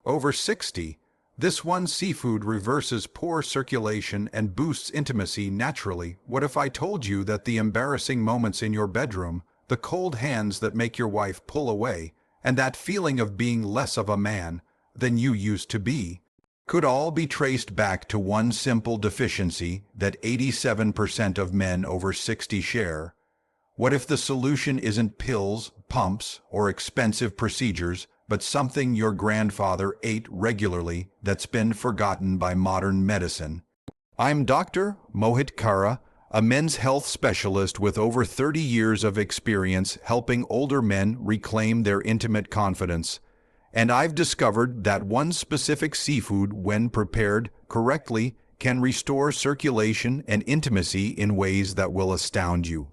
over 60. This one seafood reverses poor circulation and boosts intimacy naturally. What if I told you that the embarrassing moments in your bedroom, the cold hands that make your wife pull away, and that feeling of being less of a man than you used to be, could all be traced back to one simple deficiency that 87% of men over 60 share? What if the solution isn't pills, pumps, or expensive procedures, but something your grandfather ate regularly that's been forgotten by modern medicine? I'm Dr. Mohit Kara, a men's health specialist with over 30 years of experience helping older men reclaim their intimate confidence. And I've discovered that one specific seafood, when prepared correctly, can restore circulation and intimacy in ways that will astound you.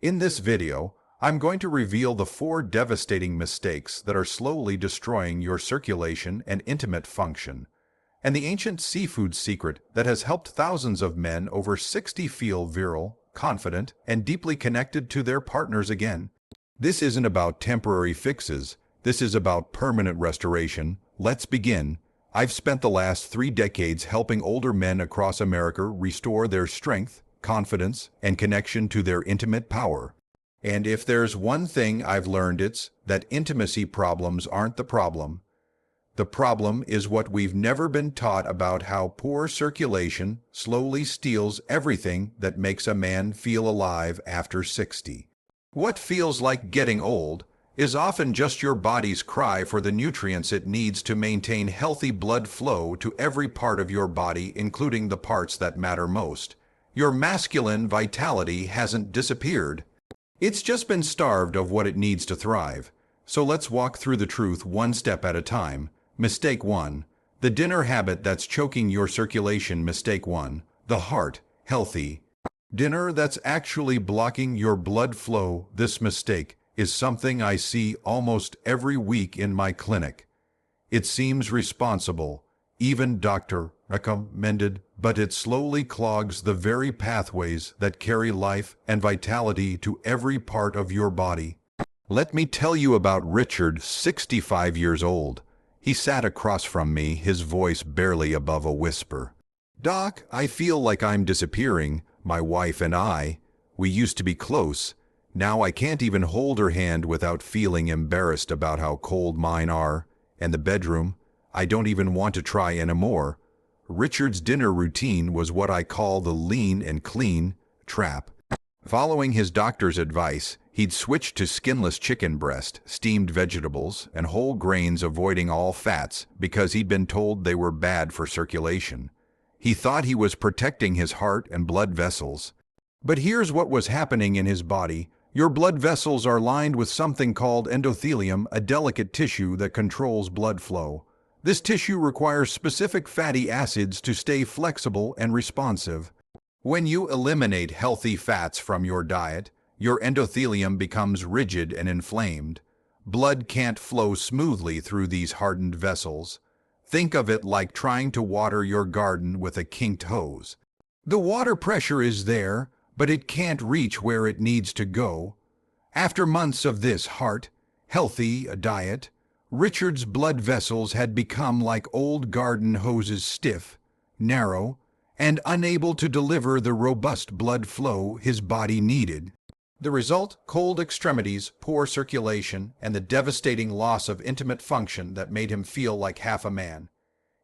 In this video, I'm going to reveal the 4 devastating mistakes that are slowly destroying your circulation and intimate function, and the ancient seafood secret that has helped thousands of men over 60 feel virile, confident, and deeply connected to their partners again. This isn't about temporary fixes. This is about permanent restoration. Let's begin. I've spent the last 3 decades helping older men across America restore their strength, confidence, and connection to their intimate power. And if there's one thing I've learned, it's that intimacy problems aren't the problem. The problem is what we've never been taught about how poor circulation slowly steals everything that makes a man feel alive after 60. What feels like getting old is often just your body's cry for the nutrients it needs to maintain healthy blood flow to every part of your body, including the parts that matter most. Your masculine vitality hasn't disappeared. It's just been starved of what it needs to thrive. So let's walk through the truth one step at a time. Mistake 1. The dinner habit that's choking your circulation. Mistake 1. The heart, healthy dinner that's actually blocking your blood flow. This mistake is something I see almost every week in my clinic. It seems responsible, even doctor recommended, but it slowly clogs the very pathways that carry life and vitality to every part of your body. Let me tell you about Richard, 65 years old. He sat across from me, his voice barely above a whisper. "Doc, I feel like I'm disappearing. My wife and we used to be close. Now I can't even hold her hand without feeling embarrassed about how cold mine are. And the bedroom, I don't even want to try anymore." Richard's dinner routine was what I call the lean and clean trap. Following his doctor's advice, he'd switch to skinless chicken breast, steamed vegetables, and whole grains, avoiding all fats because he'd been told they were bad for circulation. He thought he was protecting his heart and blood vessels. But here's what was happening in his body. Your blood vessels are lined with something called endothelium, a delicate tissue that controls blood flow. This tissue requires specific fatty acids to stay flexible and responsive. When you eliminate healthy fats from your diet, your endothelium becomes rigid and inflamed. Blood can't flow smoothly through these hardened vessels. Think of it like trying to water your garden with a kinked hose. The water pressure is there, but it can't reach where it needs to go. After months of this healthy diet, Richard's blood vessels had become like old garden hoses, stiff, narrow, and unable to deliver the robust blood flow his body needed. The result? Cold extremities, poor circulation, and the devastating loss of intimate function that made him feel like half a man.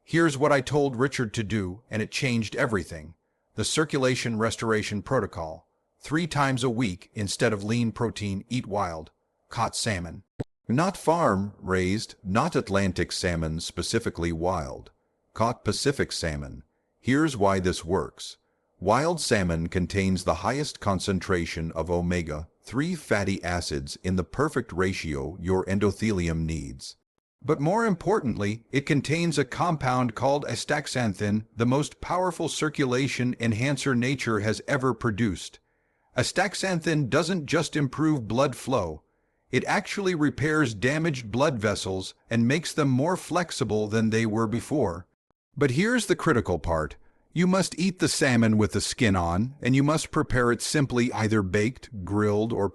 Here's what I told Richard to do, and it changed everything. The circulation restoration protocol. 3 times a week, instead of lean protein, eat wild, caught salmon. Not farm-raised, not Atlantic salmon, specifically wild, caught Pacific salmon. Here's why this works. Wild salmon contains the highest concentration of omega-3 fatty acids in the perfect ratio your endothelium needs. But more importantly, it contains a compound called astaxanthin, the most powerful circulation enhancer nature has ever produced. Astaxanthin doesn't just improve blood flow. It actually repairs damaged blood vessels and makes them more flexible than they were before. But here's the critical part. You must eat the salmon with the skin on, and you must prepare it simply, either baked, grilled, or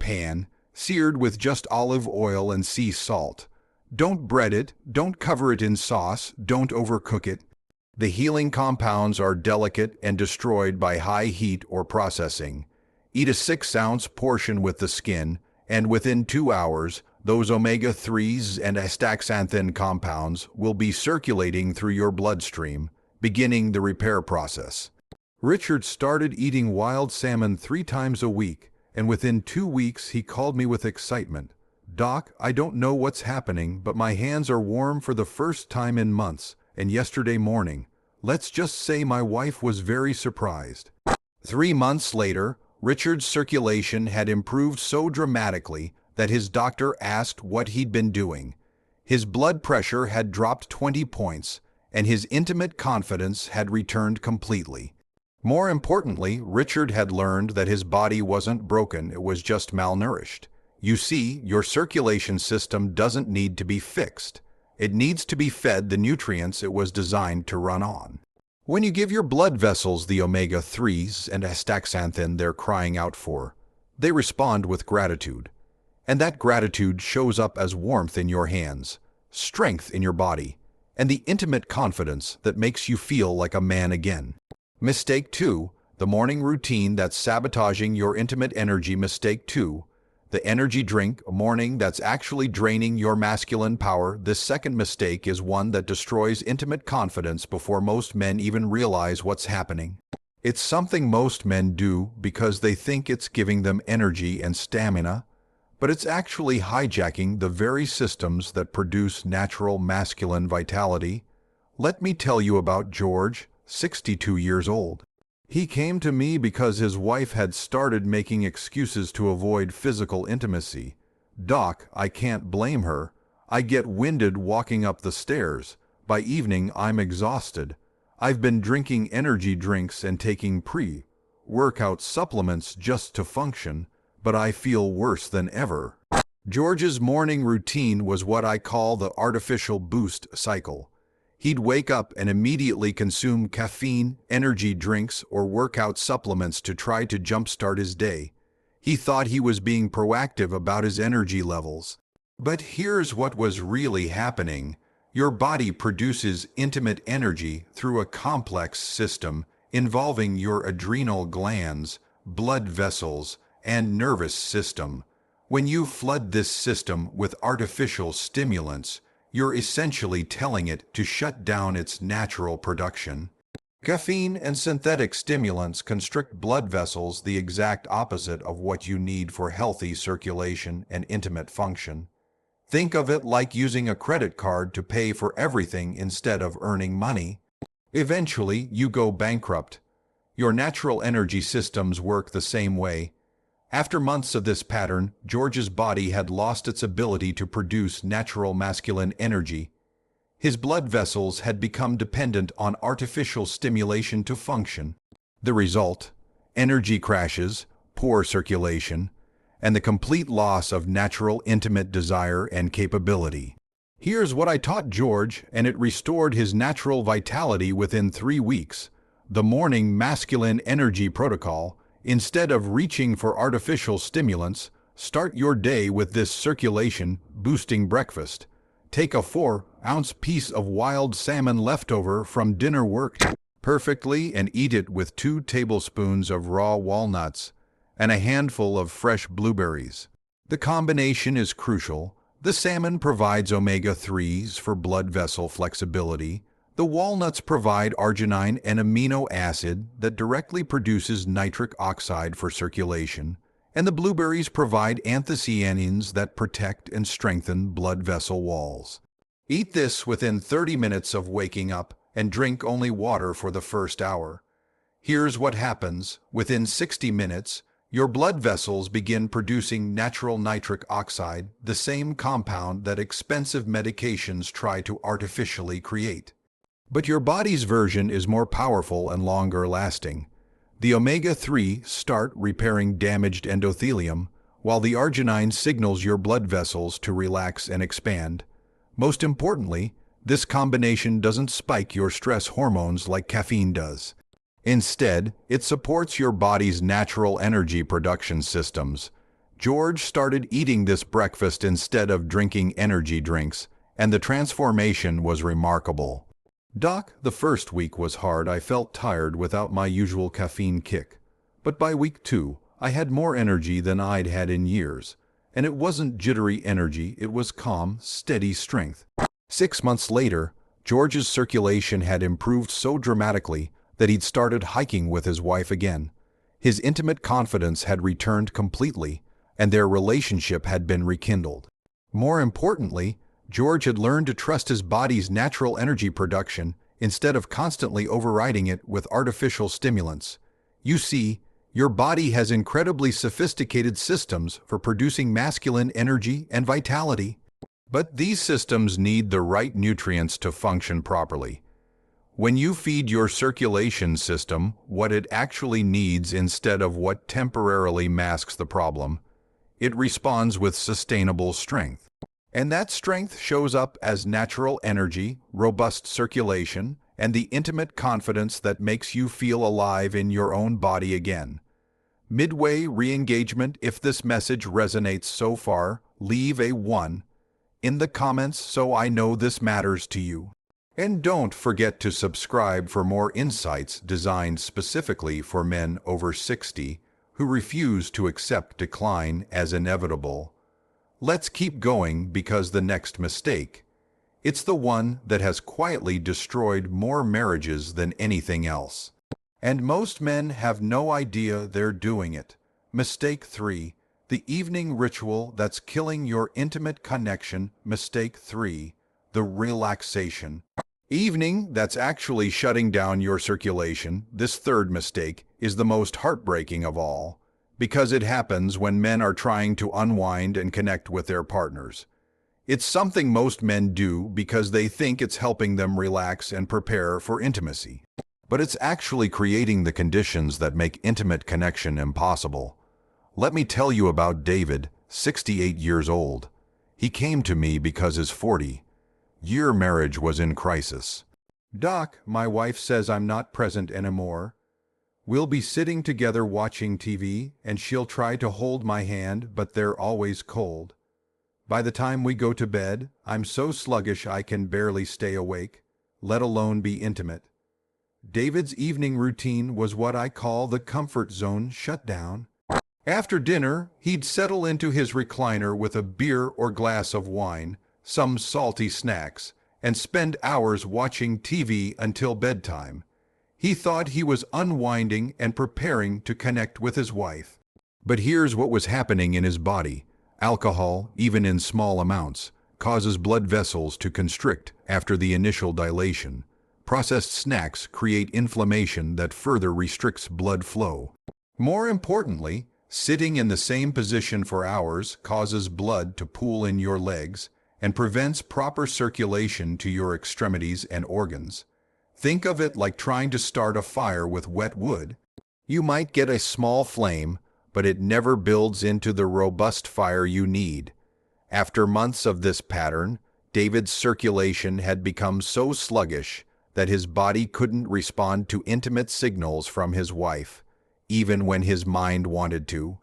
seared with just olive oil and sea salt. Don't bread it, don't cover it in sauce, don't overcook it. The healing compounds are delicate and destroyed by high heat or processing. Eat a 6-ounce portion with the skin, and within 2 hours, those omega-3s and astaxanthin compounds will be circulating through your bloodstream, beginning the repair process. Richard started eating wild salmon 3 times a week, and within 2 weeks he called me with excitement. "Doc, I don't know what's happening, but my hands are warm for the first time in months, and yesterday morning, let's just say my wife was very surprised." 3 months later, Richard's circulation had improved so dramatically that his doctor asked what he'd been doing. His blood pressure had dropped 20 points, and his intimate confidence had returned completely. More importantly, Richard had learned that his body wasn't broken, it was just malnourished. You see, your circulation system doesn't need to be fixed. It needs to be fed the nutrients it was designed to run on. When you give your blood vessels the omega-3s and astaxanthin they're crying out for, they respond with gratitude. And that gratitude shows up as warmth in your hands, strength in your body, and the intimate confidence that makes you feel like a man again. Mistake 2, the morning routine that's sabotaging your intimate energy. Mistake 2, the energy drink morning that's actually draining your masculine power. This second mistake is one that destroys intimate confidence before most men even realize what's happening. It's something most men do because they think it's giving them energy and stamina, but it's actually hijacking the very systems that produce natural masculine vitality. Let me tell you about George, 62 years old. He came to me because his wife had started making excuses to avoid physical intimacy. "Doc, I can't blame her. I get winded walking up the stairs. By evening, I'm exhausted. I've been drinking energy drinks and taking pre-workout supplements just to function, but I feel worse than ever." George's morning routine was what I call the artificial boost cycle. He'd wake up and immediately consume caffeine, energy drinks, or workout supplements to try to jumpstart his day. He thought he was being proactive about his energy levels. But here's what was really happening. Your body produces intimate energy through a complex system involving your adrenal glands, blood vessels, and nervous system. When you flood this system with artificial stimulants, you're essentially telling it to shut down its natural production. Caffeine and synthetic stimulants constrict blood vessels, the exact opposite of what you need for healthy circulation and intimate function. Think of it like using a credit card to pay for everything instead of earning money. Eventually, you go bankrupt. Your natural energy systems work the same way. After months of this pattern, George's body had lost its ability to produce natural masculine energy. His blood vessels had become dependent on artificial stimulation to function. The result: energy crashes, poor circulation, and the complete loss of natural intimate desire and capability. Here's what I taught George, and it restored his natural vitality within 3 weeks. The morning masculine energy protocol. Instead of reaching for artificial stimulants, start your day with this circulation-boosting breakfast. Take a 4-ounce piece of wild salmon leftover from dinner worked perfectly and eat it with 2 tablespoons of raw walnuts and a handful of fresh blueberries. The combination is crucial. The salmon provides omega-3s for blood vessel flexibility. The walnuts provide arginine and amino acid that directly produces nitric oxide for circulation, and the blueberries provide anthocyanins that protect and strengthen blood vessel walls. Eat this within 30 minutes of waking up and drink only water for the first hour. Here's what happens. Within 60 minutes, your blood vessels begin producing natural nitric oxide, the same compound that expensive medications try to artificially create. But your body's version is more powerful and longer lasting. The omega-3 start repairing damaged endothelium, while the arginine signals your blood vessels to relax and expand. Most importantly, this combination doesn't spike your stress hormones like caffeine does. Instead, it supports your body's natural energy production systems. George started eating this breakfast instead of drinking energy drinks, and the transformation was remarkable. Doc, the first week was hard. I felt tired without my usual caffeine kick. But by week 2, I had more energy than I'd had in years. And it wasn't jittery energy, it was calm, steady strength. 6 months later, George's circulation had improved so dramatically that he'd started hiking with his wife again. His intimate confidence had returned completely, and their relationship had been rekindled. More importantly, George had learned to trust his body's natural energy production instead of constantly overriding it with artificial stimulants. You see, your body has incredibly sophisticated systems for producing masculine energy and vitality. But these systems need the right nutrients to function properly. When you feed your circulation system what it actually needs instead of what temporarily masks the problem, it responds with sustainable strength. And that strength shows up as natural energy, robust circulation, and the intimate confidence that makes you feel alive in your own body again. Midway re-engagement. If this message resonates so far, leave a 1 in the comments so I know this matters to you. And don't forget to subscribe for more insights designed specifically for men over 60 who refuse to accept decline as inevitable. Let's keep going, because the next mistake, it's the one that has quietly destroyed more marriages than anything else. And most men have no idea they're doing it. Mistake 3, the evening ritual that's killing your intimate connection. Mistake 3, the relaxation evening that's actually shutting down your circulation. This third mistake is the most heartbreaking of all, because it happens when men are trying to unwind and connect with their partners. It's something most men do because they think it's helping them relax and prepare for intimacy. But it's actually creating the conditions that make intimate connection impossible. Let me tell you about David, 68 years old. He came to me because his 40-year marriage was in crisis. Doc, my wife says I'm not present anymore. We'll be sitting together watching TV, and she'll try to hold my hand, but they're always cold. By the time we go to bed, I'm so sluggish I can barely stay awake, let alone be intimate. David's evening routine was what I call the comfort zone shutdown. After dinner, he'd settle into his recliner with a beer or glass of wine, some salty snacks, and spend hours watching TV until bedtime. He thought he was unwinding and preparing to connect with his wife. But here's what was happening in his body. Alcohol, even in small amounts, causes blood vessels to constrict after the initial dilation. Processed snacks create inflammation that further restricts blood flow. More importantly, sitting in the same position for hours causes blood to pool in your legs and prevents proper circulation to your extremities and organs. Think of it like trying to start a fire with wet wood. You might get a small flame, but it never builds into the robust fire you need. After months of this pattern, David's circulation had become so sluggish that his body couldn't respond to intimate signals from his wife, even when his mind wanted to.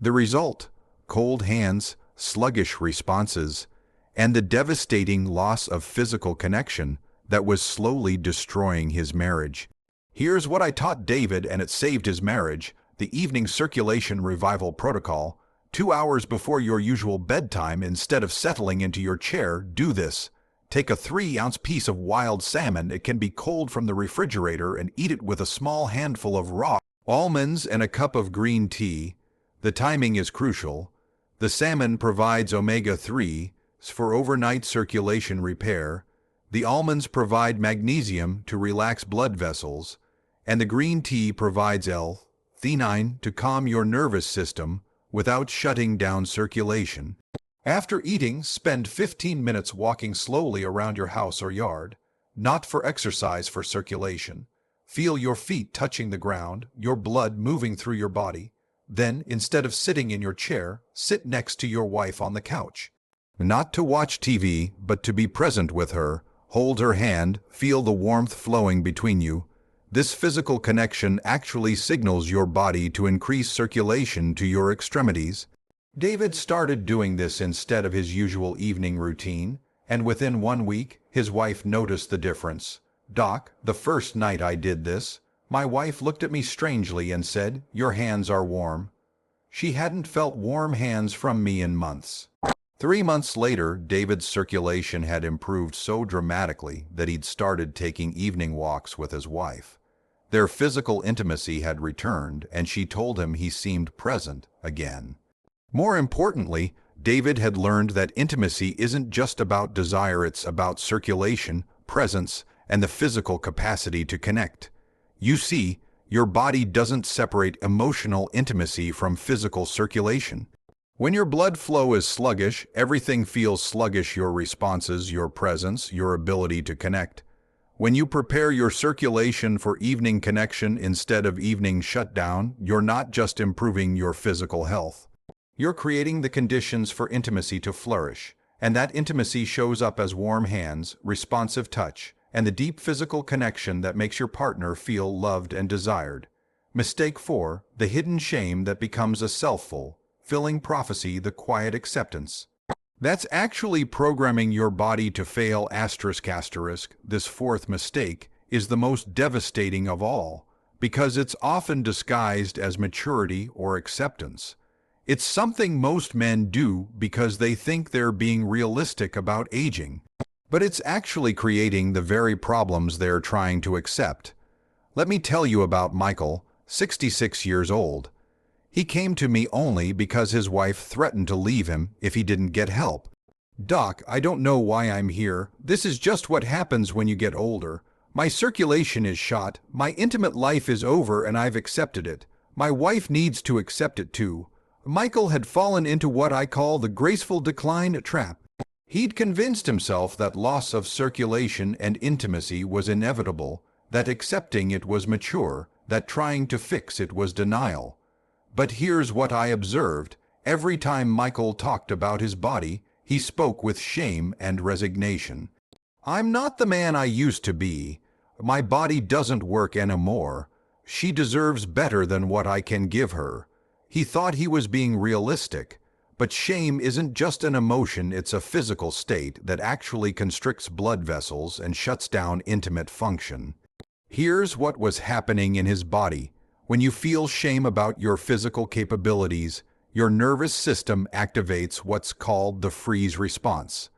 The result: cold hands, sluggish responses, and the devastating loss of physical connection that was slowly destroying his marriage. Here's what I taught David, and it saved his marriage: the evening circulation revival protocol. 2 hours before your usual bedtime, instead of settling into your chair, do this. Take a 3-ounce piece of wild salmon, it can be cold from the refrigerator, and eat it with a small handful of raw almonds and a cup of green tea. The timing is crucial. The salmon provides omega-3 for overnight circulation repair. The almonds provide magnesium to relax blood vessels, and the green tea provides L-theanine to calm your nervous system without shutting down circulation. After eating, spend 15 minutes walking slowly around your house or yard, not for exercise, for circulation. Feel your feet touching the ground, your blood moving through your body. Then, instead of sitting in your chair, sit next to your wife on the couch. Not to watch TV, but to be present with her. Hold her hand, feel the warmth flowing between you. This physical connection actually signals your body to increase circulation to your extremities. David started doing this instead of his usual evening routine, And within 1 week, his wife noticed the difference. "Doc, the first night I did this, my wife looked at me strangely and said, 'Your hands are warm.' She hadn't felt warm hands from me in months." 3 months later, David's circulation had improved so dramatically that he'd started taking evening walks with his wife. Their physical intimacy had returned, and she told him he seemed present again. More importantly, David had learned that intimacy isn't just about desire, it's about circulation, presence, and the physical capacity to connect. You see, your body doesn't separate emotional intimacy from physical circulation. When your blood flow is sluggish, everything feels sluggish: your responses, your presence, your ability to connect. When you prepare your circulation for evening connection instead of evening shutdown, you're not just improving your physical health. You're creating the conditions for intimacy to flourish, and that intimacy shows up as warm hands, responsive touch, and the deep physical connection that makes your partner feel loved and desired. Mistake 4, the hidden shame that becomes a self-fulfilling prophecy, the quiet acceptance. That's actually programming your body to fail. This fourth mistake is the most devastating of all, because it's often disguised as maturity or acceptance. It's something most men do because they think they're being realistic about aging, but it's actually creating the very problems they're trying to accept. Let me tell you about Michael, 66 years old. He came to me only because his wife threatened to leave him if he didn't get help. "Doc, I don't know why I'm here. This is just what happens when you get older. My circulation is shot, my intimate life is over, and I've accepted it. My wife needs to accept it too." Michael had fallen into what I call the graceful decline trap. He'd convinced himself that loss of circulation and intimacy was inevitable, that accepting it was mature, that trying to fix it was denial. But here's what I observed. Every time Michael talked about his body, he spoke with shame and resignation. "I'm not the man I used to be. My body doesn't work anymore. She deserves better than what I can give her." He thought he was being realistic, but shame isn't just an emotion, it's a physical state that actually constricts blood vessels and shuts down intimate function. Here's what was happening in his body. When you feel shame about your physical capabilities, your nervous system activates what's called the freeze response.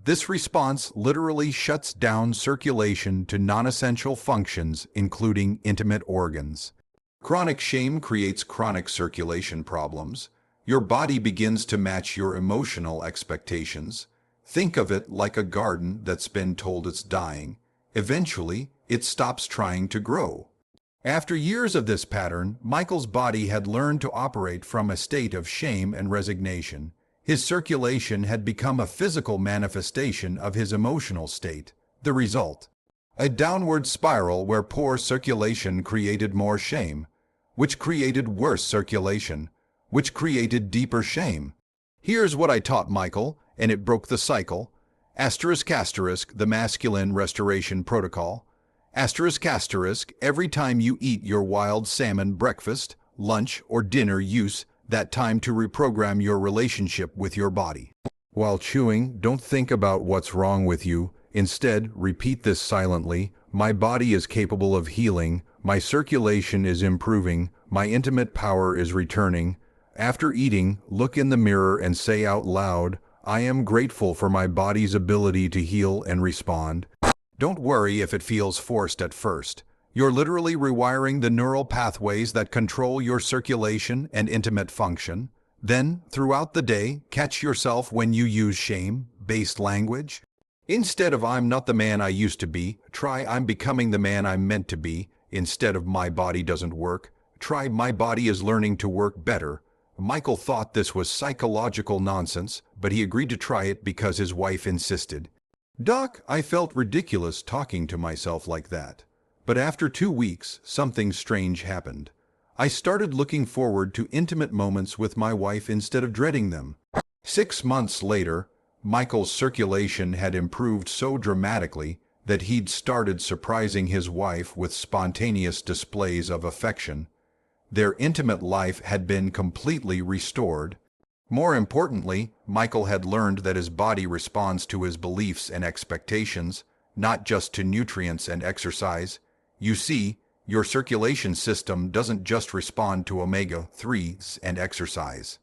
This response literally shuts down circulation to non-essential functions, including intimate organs. Chronic shame creates chronic circulation problems. Your body begins to match your emotional expectations. Think of it like a garden that's been told it's dying. Eventually, it stops trying to grow. After years of this pattern, Michael's body had learned to operate from a state of shame and resignation. His circulation had become a physical manifestation of his emotional state. The result? A downward spiral where poor circulation created more shame, which created worse circulation, which created deeper shame. Here's what I taught Michael, and it broke the cycle. The masculine restoration protocol. Every time you eat your wild salmon breakfast, lunch, or dinner, use that time to reprogram your relationship with your body. While chewing, don't think about what's wrong with you. Instead, repeat this silently. My body is capable of healing. My circulation is improving. My intimate power is returning. After eating, look in the mirror and say out loud, I am grateful for my body's ability to heal and respond. Don't worry if it feels forced at first. You're literally rewiring the neural pathways that control your circulation and intimate function. Then, throughout the day, catch yourself when you use shame-based language. Instead of I'm not the man I used to be, try I'm becoming the man I'm meant to be. Instead of my body doesn't work, try my body is learning to work better. Michael thought this was psychological nonsense, but he agreed to try it because his wife insisted. Doc, I felt ridiculous talking to myself like that. But after 2 weeks, something strange happened. I started looking forward to intimate moments with my wife instead of dreading them. 6 months later, Michael's circulation had improved so dramatically that he'd started surprising his wife with spontaneous displays of affection. Their intimate life had been completely restored. More importantly, Michael had learned that his body responds to his beliefs and expectations, not just to nutrients and exercise. You see, your circulation system doesn't just respond to omega-3s and exercise.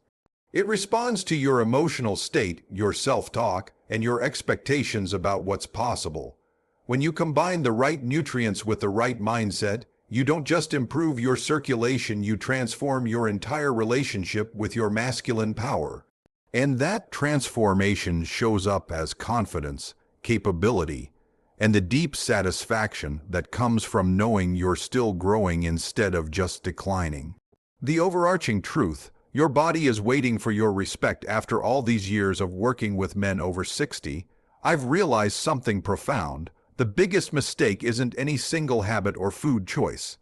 It responds to your emotional state, your self-talk, and your expectations about what's possible. When you combine the right nutrients with the right mindset, you don't just improve your circulation, you transform your entire relationship with your masculine power. And that transformation shows up as confidence, capability, and the deep satisfaction that comes from knowing you're still growing instead of just declining. The overarching truth: your body is waiting for your respect. After all these years of working with men over 60, I've realized something profound. The biggest mistake isn't any single habit or food choice.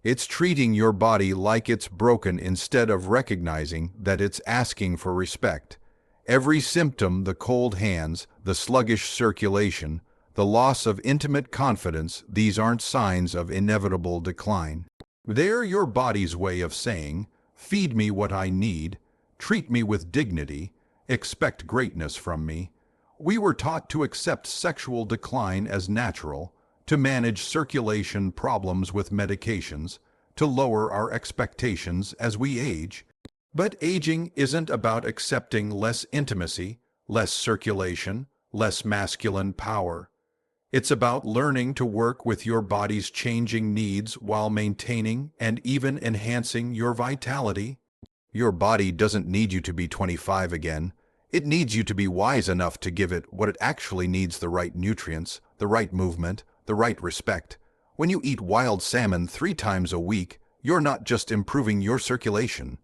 It's treating your body like it's broken instead of recognizing that it's asking for respect. Every symptom, the cold hands, the sluggish circulation, the loss of intimate confidence, these aren't signs of inevitable decline. They're your body's way of saying, feed me what I need, treat me with dignity, expect greatness from me. We were taught to accept sexual decline as natural, to manage circulation problems with medications, to lower our expectations as we age. But aging isn't about accepting less intimacy, less circulation, less masculine power. It's about learning to work with your body's changing needs while maintaining and even enhancing your vitality. Your body doesn't need you to be 25 again. It needs you to be wise enough to give it what it actually needs: the right nutrients, the right movement, the right respect. When you eat wild salmon 3 times a week, you're not just improving your circulation.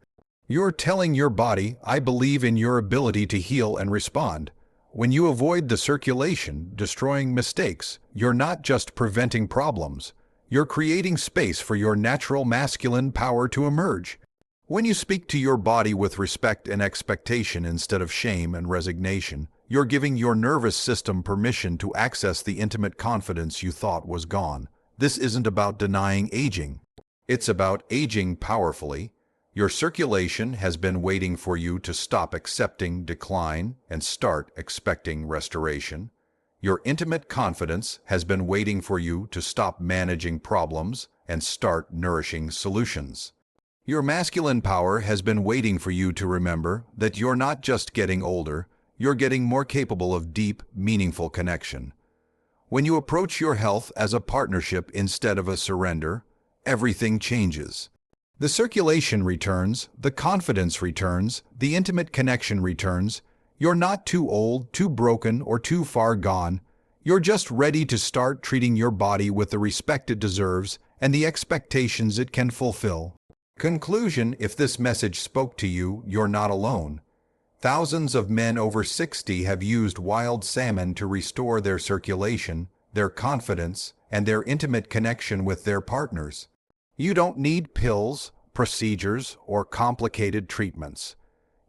You're telling your body, I believe in your ability to heal and respond. When you avoid the circulation, destroying mistakes, you're not just preventing problems. You're creating space for your natural masculine power to emerge. When you speak to your body with respect and expectation instead of shame and resignation, you're giving your nervous system permission to access the intimate confidence you thought was gone. This isn't about denying aging. It's about aging powerfully. Your circulation has been waiting for you to stop accepting decline and start expecting restoration. Your intimate confidence has been waiting for you to stop managing problems and start nourishing solutions. Your masculine power has been waiting for you to remember that you're not just getting older, you're getting more capable of deep, meaningful connection. When you approach your health as a partnership instead of a surrender, everything changes. The circulation returns, the confidence returns, the intimate connection returns. You're not too old, too broken, or too far gone. You're just ready to start treating your body with the respect it deserves and the expectations it can fulfill. Conclusion: if this message spoke to you, you're not alone. Thousands of men over 60 have used wild salmon to restore their circulation, their confidence, and their intimate connection with their partners. You don't need pills, procedures, or complicated treatments.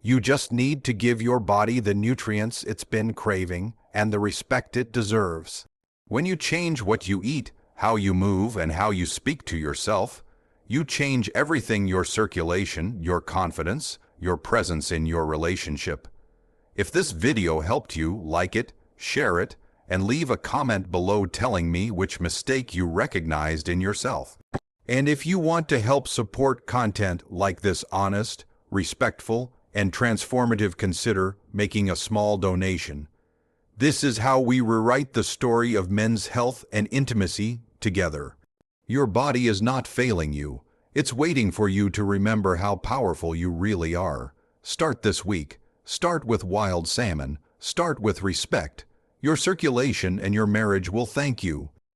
You just need to give your body the nutrients it's been craving and the respect it deserves. When you change what you eat, how you move, and how you speak to yourself, you change everything: your circulation, your confidence, your presence in your relationship. If this video helped you, like it, share it, and leave a comment below telling me which mistake you recognized in yourself. And if you want to help support content like this, honest, respectful, and transformative, consider making a small donation. This is how we rewrite the story of men's health and intimacy together. Your body is not failing you. It's waiting for you to remember how powerful you really are. Start this week. Start with wild salmon. Start with respect. Your circulation and your marriage will thank you.